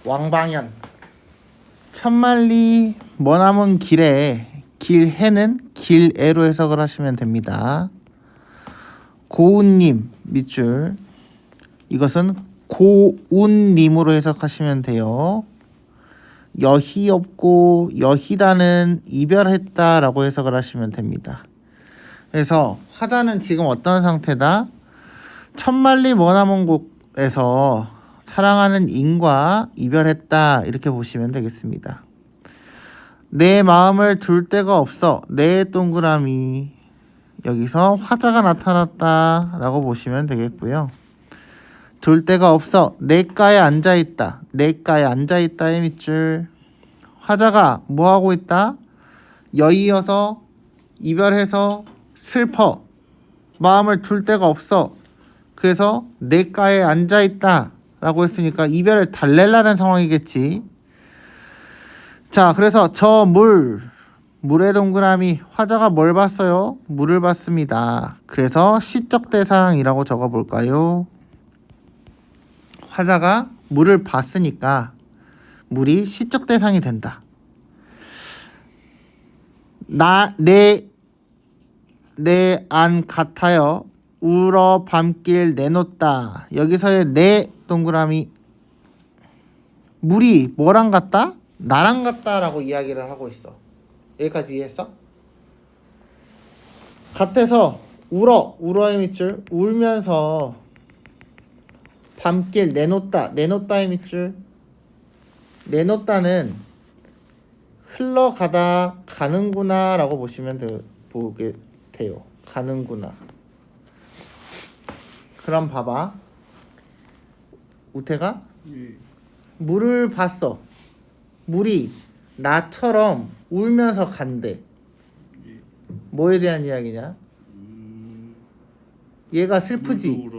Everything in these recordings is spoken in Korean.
왕방현. 천만리 머나먼 길에 길해는 길애로 해석을 하시면 됩니다. 고운님 밑줄, 이것은 고운님으로 해석하시면 돼요. 여희 없고 여희다는 이별했다라고 해석을 하시면 됩니다. 그래서 화자는 지금 어떤 상태다? 천만리 머나먼 곳에서 사랑하는 인과 이별했다, 이렇게 보시면 되겠습니다. 내 마음을 둘 데가 없어. 내 동그라미, 여기서 화자가 나타났다 라고 보시면 되겠고요. 둘 데가 없어. 내가에 앉아있다. 내가에 앉아있다의 밑줄. 화자가 뭐하고 있다? 여이어서 이별해서 슬퍼. 마음을 둘 데가 없어. 그래서 내가에 앉아있다 라고 했으니까 이별을 달랠라는 상황이겠지. 자, 그래서 저 물의 동그라미, 화자가 뭘 봤어요? 물을 봤습니다. 그래서 시적 대상이라고 적어볼까요? 화자가 물을 봤으니까 물이 시적 대상이 된다. 내 안 같아요. 울어 밤길 내놓다. 여기서의 내 동그라미, 물이 뭐랑 같다? 나랑 같다라고 이야기를 하고 있어. 여기까지 이해했어? 같아서 울어의 밑줄, 울면서 밤길 내놓다의 밑줄. 내놓다는 흘러가다, 가는구나 라고 보게 돼요. 가는구나. 그럼 봐봐. 우태가 물을 봤어. 물이 나처럼 울면서 간대. 뭐에 대한 이야기냐? 얘가 슬프지.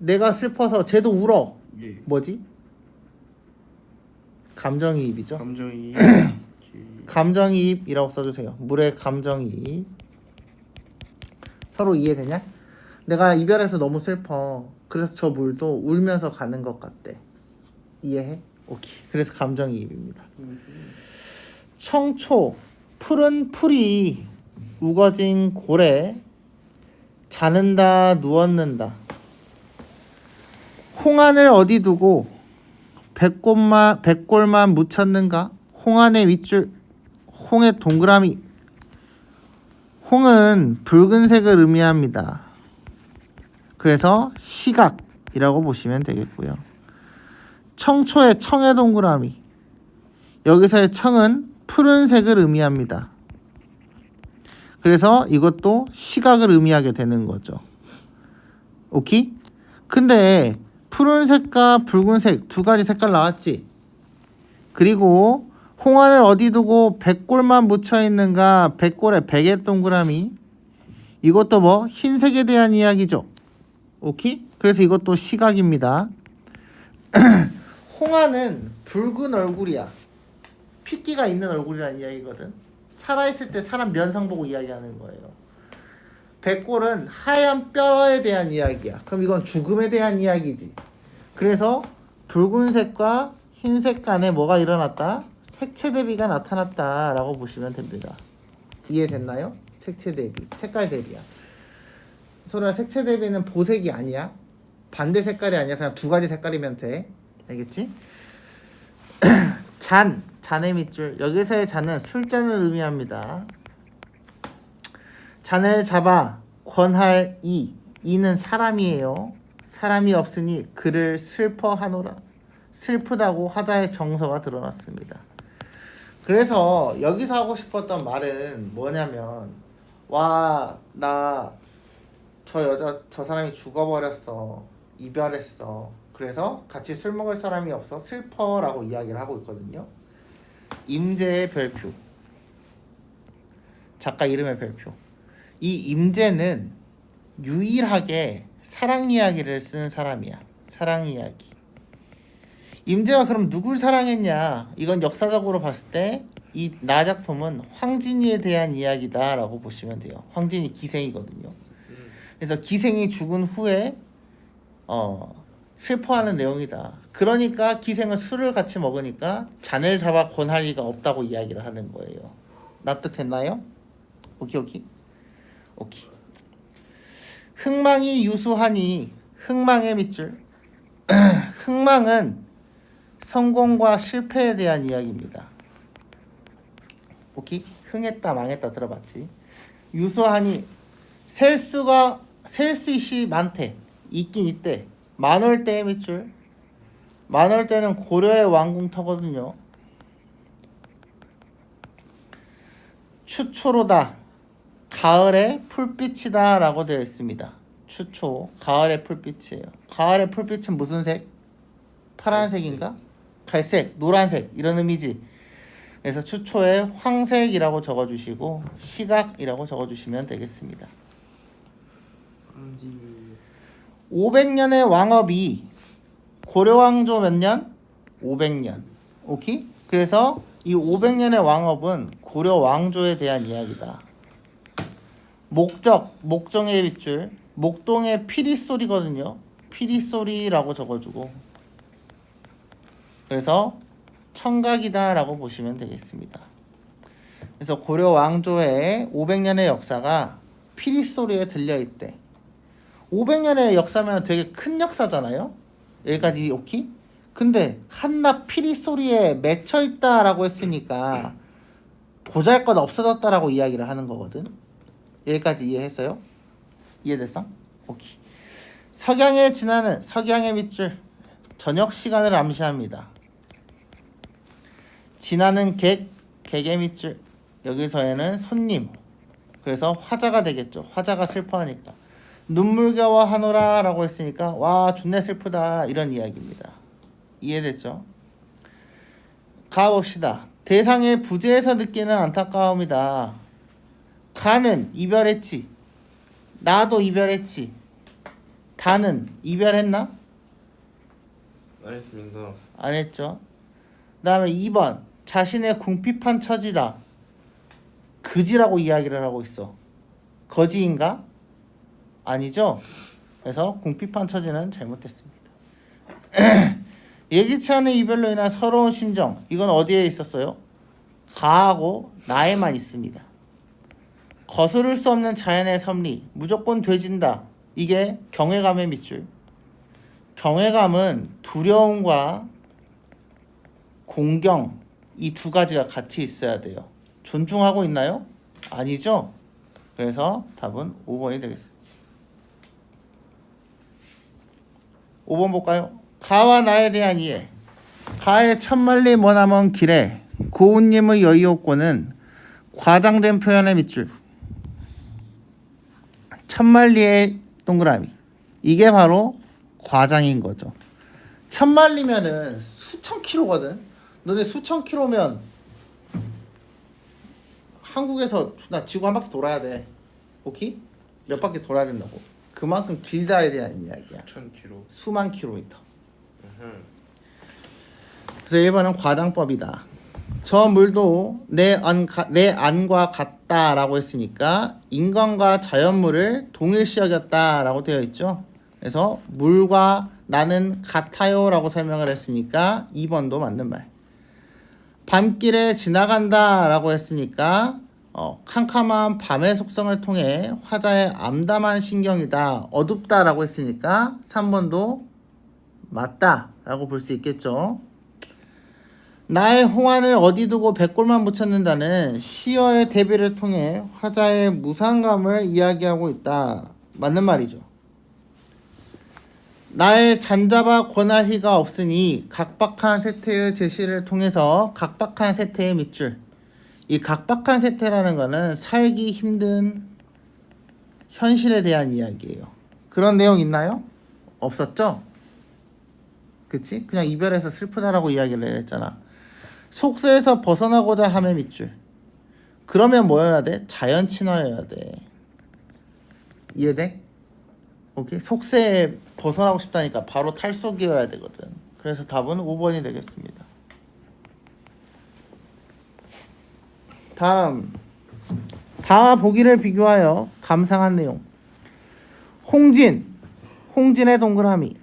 내가 슬퍼서 쟤도 울어. 뭐지? 감정이입이죠. 감정이 감정이입이라고 써주세요. 물의 감정이입. 서로 이해되냐? 내가 이별해서 너무 슬퍼. 그래서 저 물도 울면서 가는 것 같대. 이해해? 오케이. 그래서 감정이입입니다. 청초, 푸른 풀이 우거진 고래, 자는다 누웠는다. 홍안을 어디 두고 백골만 묻혔는가? 홍안의 밑줄, 홍의 동그라미. 홍은 붉은색을 의미합니다. 그래서 시각이라고 보시면 되겠고요. 청초의 청의 동그라미, 여기서의 청은 푸른색을 의미합니다. 그래서 이것도 시각을 의미하게 되는 거죠. 오케이? 근데 푸른색과 붉은색 두 가지 색깔 나왔지? 그리고 홍안을 어디 두고 백골만 묻혀 있는가? 백골에 백의 동그라미. 이것도 뭐 흰색에 대한 이야기죠. 오케이? 그래서 이것도 시각입니다. 홍안은 붉은 얼굴이야. 핏기가 있는 얼굴이라는 이야기거든. 살아있을 때 사람 면상 보고 이야기하는 거예요. 백골은 하얀 뼈에 대한 이야기야. 그럼 이건 죽음에 대한 이야기지. 그래서 붉은색과 흰색 간에 뭐가 일어났다? 색채 대비가 나타났다 라고 보시면 됩니다. 이해됐나요? 색채 대비, 색깔 대비야. 소라, 색채 대비는 보색이 아니야. 반대 색깔이 아니야. 그냥 두 가지 색깔이면 돼. 알겠지? 잔의 밑줄. 여기서의 잔은 술잔을 의미합니다. 잔을 잡아 권할 이는 사람이에요. 사람이 없으니 그를 슬퍼하노라. 슬프다고 화자의 정서가 드러났습니다. 그래서 여기서 하고 싶었던 말은 뭐냐면, 와, 나 저 사람이 죽어버렸어. 이별했어. 그래서 같이 술 먹을 사람이 없어. 슬퍼라고 이야기를 하고 있거든요. 임재의 별표. 작가 이름의 별표. 이 임재는 유일하게 사랑 이야기를 쓰는 사람이야. 사랑 이야기. 임재가 그럼 누굴 사랑했냐? 이건 역사적으로 봤을 때 이 나작품은 황진이에 대한 이야기다라고 보시면 돼요. 황진이 기생이거든요. 그래서 기생이 죽은 후에 슬퍼하는 내용이다. 그러니까 기생은 술을 같이 먹으니까 잔을 잡아 권할 리가 없다고 이야기를 하는 거예요. 납득됐나요? 오케이. 흥망이 유수하니 흥망의 밑줄. 흥망은 성공과 실패에 대한 이야기입니다. 오케이? 흥했다 망했다 들어봤지? 유수하니 셀 수 있이 많대. 있긴 있대. 만월대의 밑줄. 만월대는 고려의 왕궁터거든요. 추초로다. 가을의 풀빛이다 라고 되어 있습니다. 추초, 가을의 풀빛이에요. 가을의 풀빛은 무슨 색? 파란색인가? 갈색, 노란색 이런 의미지. 그래서 추초에 황색이라고 적어주시고 시각이라고 적어주시면 되겠습니다. 500년의 왕업이 고려왕조 몇 년? 500년. 오케이? 그래서 이 500년의 왕업은 고려왕조에 대한 이야기다. 목적, 목정의 밑줄. 목동의 피리소리거든요. 피리소리라고 적어주고 그래서 청각이다 라고 보시면 되겠습니다. 그래서 고려 왕조의 500년의 역사가 피리소리에 들려있대. 500년의 역사면 되게 큰 역사잖아요. 여기까지 오케이? 근데 한낱 피리소리에 맺혀있다 라고 했으니까 보잘것 없어졌다라고 이야기를 하는 거거든. 여기까지 이해했어요? 이해됐어? 오케이. 석양에 지나는 석양의 밑줄. 저녁 시간을 암시합니다. 지나는 객의 밑줄. 여기서에는 손님. 그래서 화자가 되겠죠. 화자가 슬퍼하니까. 눈물겨워 하노라 라고 했으니까 와 존내 슬프다 이런 이야기입니다. 이해됐죠? 가봅시다. 대상의 부재에서 느끼는 안타까움이다. 가는 이별했지. 나도 이별했지. 다는 이별했나? 안 했습니다. 안 했죠. 그 다음에 2번 자신의 궁핍한 처지다. 그지라고 이야기를 하고 있어. 거지인가? 아니죠. 그래서 궁핍한 처지는 잘못됐습니다. 예기치 않은 이별로 인한 서러운 심정. 이건 어디에 있었어요? 가하고 나에만 있습니다. 거스를 수 없는 자연의 섭리. 무조건 되진다. 이게 경외감의 밑줄. 경외감은 두려움과 공경 이 두 가지가 같이 있어야 돼요. 존중하고 있나요? 아니죠. 그래서 답은 5번이 되겠습니다. 5번 볼까요? 가와 나에 대한 이해. 가의 천만리 머나먼 길에 고운님의 여의옥고는 과장된 표현의 밑줄. 천만리의 동그라미. 이게 바로 과장인 거죠. 천만리면은 수천 킬로거든. 너네 수천 킬로면 한국에서 나 지구 한 바퀴 돌아야 돼. 오케이? 몇 바퀴 돌아야 된다고. 그만큼 길다에 대한 이야기야. 수천 킬로. 수만 킬로미터. 그래서 1번은 과장법이다. 저 물도 내 안과 같다라고 했으니까 인간과 자연물을 동일시 여겼다라고 되어 있죠. 그래서 물과 나는 같아요라고 설명을 했으니까 2번도 맞는 말. 밤길에 지나간다라고 했으니까 캄캄한 밤의 속성을 통해 화자의 암담한 신경이다. 어둡다라고 했으니까 3번도 맞다라고 볼 수 있겠죠. 나의 홍안을 어디 두고 백골만 묻혔는다는 시어의 대비를 통해 화자의 무상감을 이야기하고 있다. 맞는 말이죠. 나의 잔잡아 권할 희가 없으니 각박한 세태의 제시를 통해서 각박한 세태의 밑줄. 이 각박한 세태라는 거는 살기 힘든 현실에 대한 이야기예요. 그런 내용 있나요? 없었죠? 그치? 그냥 이별해서 슬프다라고 이야기를 했잖아. 속세에서 벗어나고자 함의 밑줄. 그러면 뭐여야 돼? 자연 친화여야 돼. 이해돼? 오케이? 속세에 벗어나고 싶다니까 바로 탈속이어야 되거든. 그래서 답은 5번이 되겠습니다. 다음 다와 보기를 비교하여 감상한 내용. 홍진의 동그라미.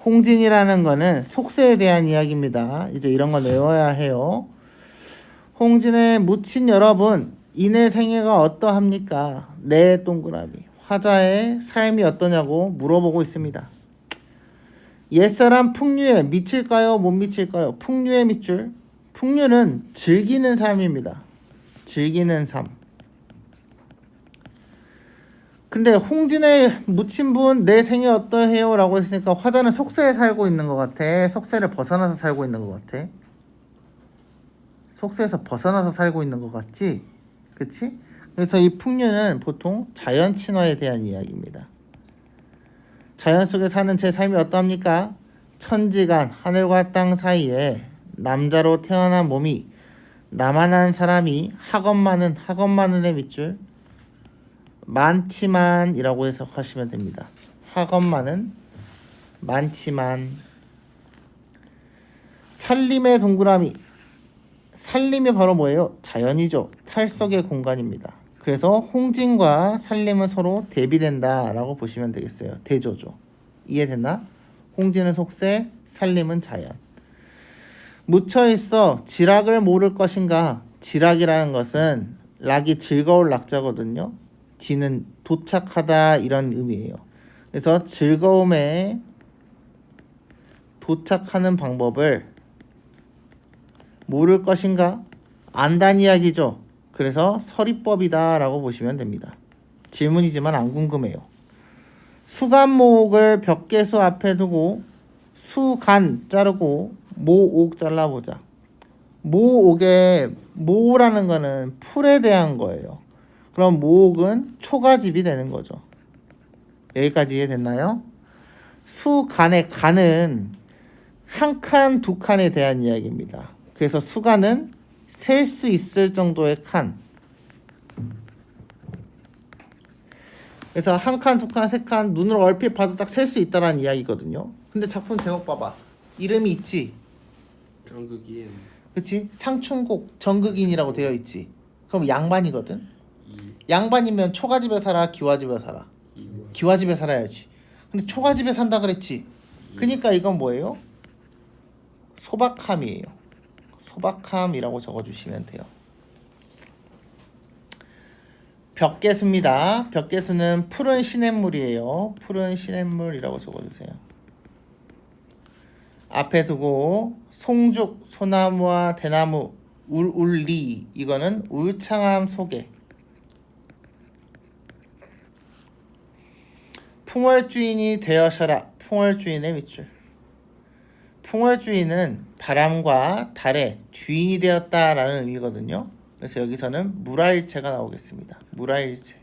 홍진이라는 거는 속세에 대한 이야기입니다. 이제 이런 건 외워야 해요. 홍진의 묻힌 여러분, 이내 생애가 어떠합니까? 네 동그라미. 화자의 삶이 어떠냐고 물어보고 있습니다. 옛사람 풍류에 미칠까요? 못 미칠까요? 풍류에 밑줄. 풍류는 즐기는 삶입니다. 즐기는 삶. 근데 홍진에 묻힌 분 내 생애 어떠해요? 라고 했으니까 화자는 속세에 살고 있는 것 같아. 속세를 벗어나서 살고 있는 것 같아. 속세에서 벗어나서 살고 있는 것 같지? 그치? 그래서 이 풍류는 보통 자연 친화에 대한 이야기입니다. 자연 속에 사는 제 삶이 어떠합니까? 천지간 하늘과 땅 사이에 남자로 태어난 몸이 나만한 사람이 학업만은의 밑줄 많지만이라고 해석하시면 됩니다. 학업만은 많지만. 살림의 동그라미. 살림이 바로 뭐예요? 자연이죠. 탈석의 공간입니다. 그래서 홍진과 살림은 서로 대비된다라고 보시면 되겠어요. 대조죠. 이해됐나? 홍진은 속세, 살림은 자연. 묻혀있어 지락을 모를 것인가? 지락이라는 것은 락이 즐거울 락자거든요. 지는 도착하다 이런 의미예요. 그래서 즐거움에 도착하는 방법을 모를 것인가? 안다는 이야기죠. 그래서 서리법이다 라고 보시면 됩니다. 질문이지만 안 궁금해요. 수간목을 벽계수 앞에 두고 수간 자르고 모옥 잘라보자. 모옥의 모라는 거는 풀에 대한 거예요. 그럼 모옥은 초가집이 되는 거죠. 여기까지 이해됐나요? 수간의 간은 한 칸, 두 칸에 대한 이야기입니다. 그래서 수간은 셀 수 있을 정도의 칸. 그래서 한 칸, 두 칸, 세 칸 눈으로 얼핏 봐도 딱 셀 수 있다라는 이야기거든요. 근데 작품 제목 봐봐. 이름이 있지? 정극인 그치? 상춘곡 정극인이라고 되어 있지. 그럼 양반이거든. 양반이면 초가집에 살아, 기와집에 살아? 기와집에 살아야지. 근데 초가집에 산다 그랬지. 그러니까 이건 뭐예요? 소박함이에요. 소박함이라고 적어주시면 돼요. 벽계수입니다. 벽계수는 푸른 시냇물이에요. 푸른 시냇물이라고 적어주세요. 앞에 두고 송죽, 소나무와 대나무, 울리 이거는 울창함 속에. 풍월주인이 되어셔라. 풍월주인의 밑줄. 풍월주인은 바람과 달의 주인이 되었다라는 의미거든요. 그래서 여기서는 물화일체가 나오겠습니다. 물화일체.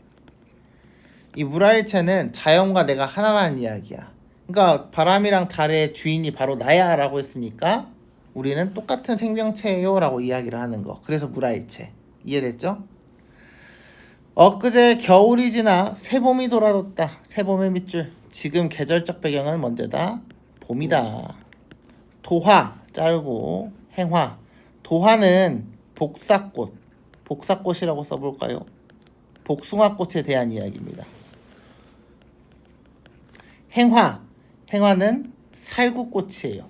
이 물화일체는 자연과 내가 하나라는 이야기야. 그러니까 바람이랑 달의 주인이 바로 나야 라고 했으니까 우리는 똑같은 생명체예요 라고 이야기를 하는 거. 그래서 물화일체. 이해됐죠? 엊그제 겨울이 지나 새봄이 돌아뒀다. 새봄의 밑줄. 지금 계절적 배경은 먼저다. 봄이다. 도화 자르고 행화. 도화는 복사꽃. 복사꽃이라고 써볼까요? 복숭아꽃에 대한 이야기입니다. 행화. 행화는 살구꽃이에요.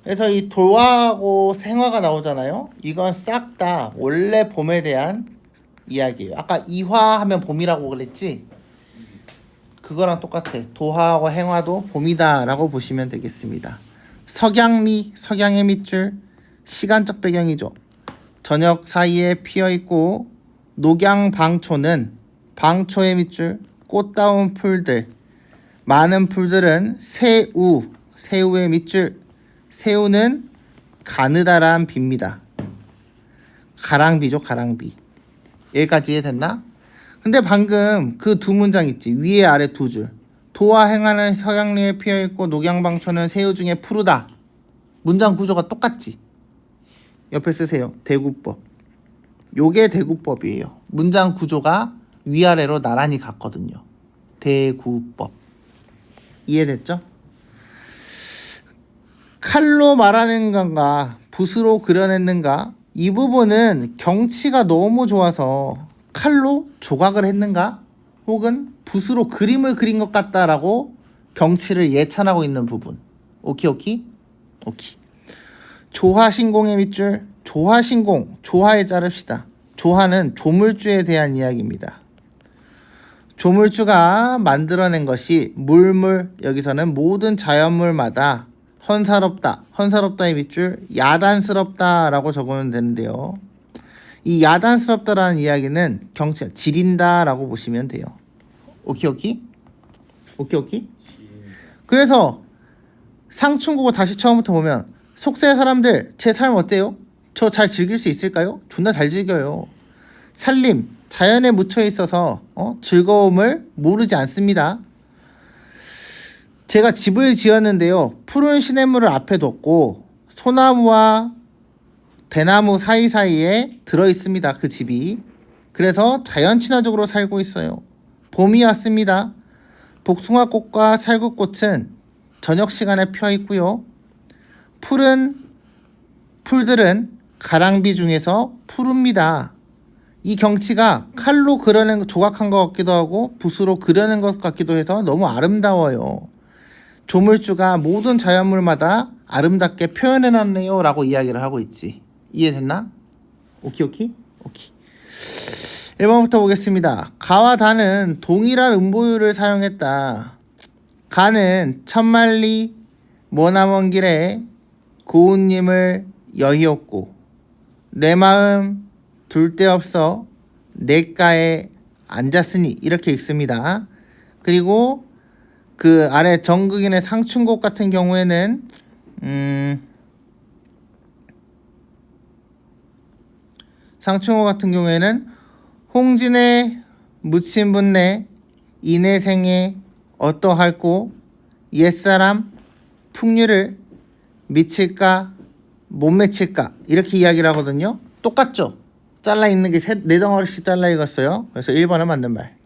그래서 이 도화하고 생화가 나오잖아요. 이건 싹 다 원래 봄에 대한 이야기예요. 아까 이화하면 봄이라고 그랬지? 그거랑 똑같아. 도화하고 행화도 봄이다 라고 보시면 되겠습니다. 석양리, 석양의 밑줄, 시간적 배경이죠. 저녁 사이에 피어있고 녹양방초는 방초의 밑줄, 꽃다운 풀들. 많은 풀들은 새우, 새우의 밑줄. 새우는 가느다란 비입니다. 가랑비죠, 가랑비. 여기까지 이해됐나? 근데 방금 그 두 문장 있지. 위에 아래 두 줄. 도와 행하는 서양리에 피어있고 녹양방초는 새우 중에 푸르다. 문장 구조가 똑같지. 옆에 쓰세요. 대구법. 요게 대구법이에요. 문장 구조가 위아래로 나란히 같거든요. 대구법. 이해됐죠? 칼로 말하는 건가 붓으로 그려냈는가, 이 부분은 경치가 너무 좋아서 칼로 조각을 했는가 혹은 붓으로 그림을 그린 것 같다라고 경치를 예찬하고 있는 부분. 오케이 오케이? 오케이. 조화신공의 밑줄. 조화신공. 조화에 자릅시다. 조화는 조물주에 대한 이야기입니다. 조물주가 만들어낸 것이 물물, 여기서는 모든 자연물마다 헌사롭다. 헌사롭다의 밑줄 야단스럽다 라고 적으면 되는데요. 이 야단스럽다라는 이야기는 경치가 지린다 라고 보시면 돼요. 오케이 오케이? 오케이 오케이? 그래서 상충곡을 다시 처음부터 보면 속세 사람들 제 삶 어때요? 저 잘 즐길 수 있을까요? 존나 잘 즐겨요. 살림, 자연에 묻혀 있어서 즐거움을 모르지 않습니다. 제가 집을 지었는데요. 푸른 시냇물을 앞에 뒀고 소나무와 대나무 사이사이에 들어있습니다. 그 집이. 그래서 자연 친화적으로 살고 있어요. 봄이 왔습니다. 복숭아꽃과 살구꽃은 저녁 시간에 펴 있고요. 푸른 풀들은 가랑비 중에서 푸릅니다. 이 경치가 칼로 그려낸 조각한 것 같기도 하고 붓으로 그려낸 것 같기도 해서 너무 아름다워요. 조물주가 모든 자연물마다 아름답게 표현해놨네요 라고 이야기를 하고 있지. 이해됐나? 오케이 오케이? 오케이. 1번부터 보겠습니다. 가와 다는 동일한 음보율을 사용했다. 가는 천만리 머나먼 길에 고운님을 여의었고 내 마음 둘 데 없어 내가에 앉았으니 이렇게 읽습니다. 그리고 그 아래 정극인의 상충곡 같은 경우에는 상충곡 같은 경우에는 홍진의 묻힌 분내 이내생에 어떠할꼬 옛사람 풍류를 미칠까 못 미칠까 이렇게 이야기를 하거든요. 똑같죠? 잘라 있는 게 네 덩어리씩 잘라 읽었어요. 그래서 1번은 맞는 말.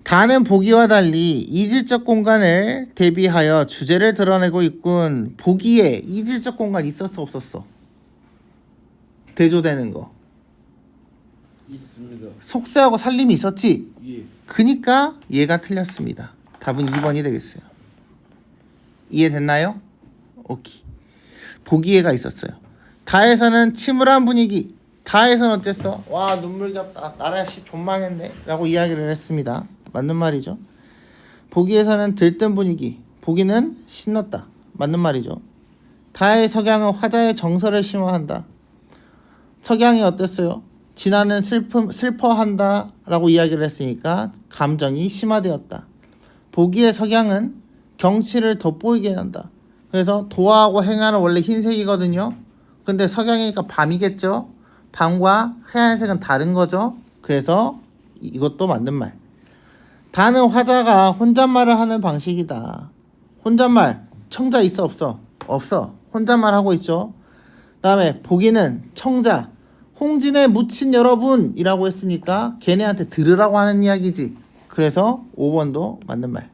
다는 보기와 달리 이질적 공간을 대비하여 주제를 드러내고 있군. 보기에 이질적 공간 있었어 없었어? 대조되는 거. 있습니다. 속세하고 살림이 있었지? 예. 그니까 얘가 틀렸습니다. 답은 2번이 되겠어요. 이해됐나요? 오케이. 보기에가 있었어요. 다에서는 침울한 분위기. 다에서는 어땠어? 와 눈물겹다. 나라 씨 존망했네 라고 이야기를 했습니다. 맞는 말이죠. 보기에서는 들뜬 분위기. 보기는 신났다. 맞는 말이죠. 다의 석양은 화자의 정서를 심화한다. 석양이 어땠어요? 진아는 슬퍼한다 라고 이야기를 했으니까 감정이 심화되었다. 보기의 석양은 경치를 돋보이게 한다. 그래서 도화하고 행하는 원래 흰색이거든요. 근데 석양이니까 밤이겠죠. 밤과 하얀색은 다른 거죠. 그래서 이것도 맞는 말. 다는 화자가 혼잣말을 하는 방식이다. 혼잣말 청자 있어 없어? 없어. 혼잣말 하고 있죠. 다음에 보기는 청자 홍진에 묻힌 여러분이라고 했으니까 걔네한테 들으라고 하는 이야기지. 그래서 5번도 맞는 말.